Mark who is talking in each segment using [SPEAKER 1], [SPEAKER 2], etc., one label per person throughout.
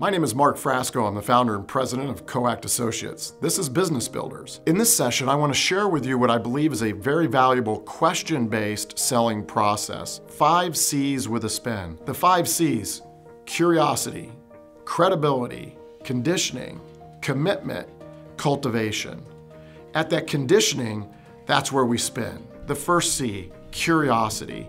[SPEAKER 1] My name is Mark Frasco. I'm the founder and president of Coact Associates. This is Business Builders. In this session, I want to share with you what I believe is a very valuable question-based selling process. 5 C's with a spin. The 5 C's: curiosity, credibility, conditioning, commitment, cultivation. At that conditioning, that's where we spin. The first C, curiosity.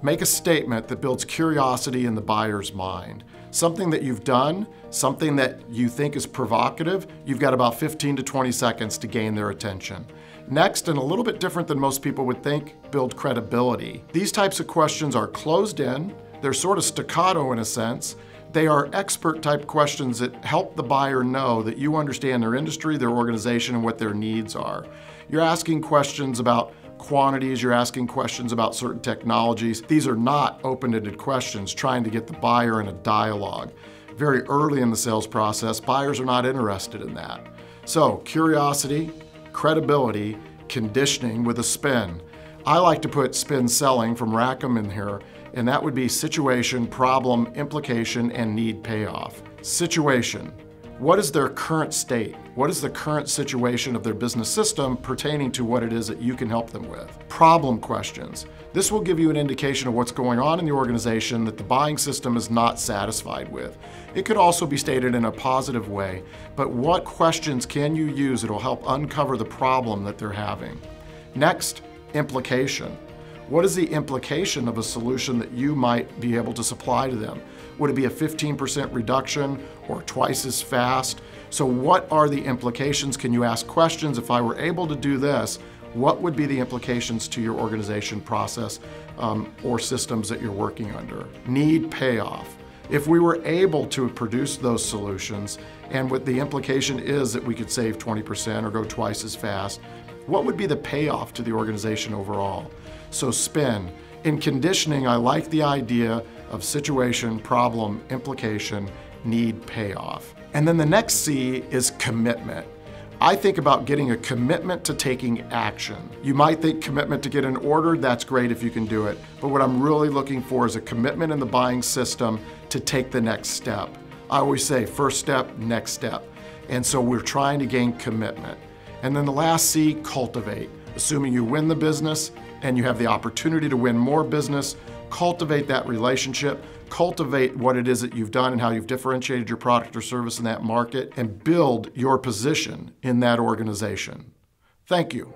[SPEAKER 1] Make a statement that builds curiosity in the buyer's mind. Something that you've done, something that you think is provocative, you've got about 15 to 20 seconds to gain their attention. Next, and a little bit different than most people would think, build credibility. These types of questions are closed in, they're sort of staccato in a sense. They are expert type questions that help the buyer know that you understand their industry, their organization, and what their needs are. You're asking questions about quantities, you're asking questions about certain technologies. These are not open-ended questions trying to get the buyer in a dialogue. Very early in the sales process, buyers are not interested in that. So, curiosity, credibility, conditioning with a spin. I like to put spin selling from Rackham in here, and that would be situation, problem, implication, and need payoff. Situation. What is their current state? What is the current situation of their business system pertaining to what it is that you can help them with? Problem questions. This will give you an indication of what's going on in the organization that the buying system is not satisfied with. It could also be stated in a positive way, but what questions can you use that will help uncover the problem that they're having? Next, implication. What is the implication of a solution that you might be able to supply to them? Would it be a 15% reduction or twice as fast? So what are the implications? Can you ask questions? If I were able to do this, what would be the implications to your organization process or systems that you're working under? Need payoff. If we were able to produce those solutions, and what the implication is that we could save 20% or go twice as fast, what would be the payoff to the organization overall? So spin. In conditioning, I like the idea of situation, problem, implication, need, payoff. And then the next C is commitment. I think about getting a commitment to taking action. You might think commitment to get an order, that's great if you can do it. But what I'm really looking for is a commitment in the buying system to take the next step. I always say first step, next step. And so we're trying to gain commitment. And then the last C, cultivate. Assuming you win the business and you have the opportunity to win more business, cultivate that relationship, cultivate what it is that you've done and how you've differentiated your product or service in that market, and build your position in that organization. Thank you.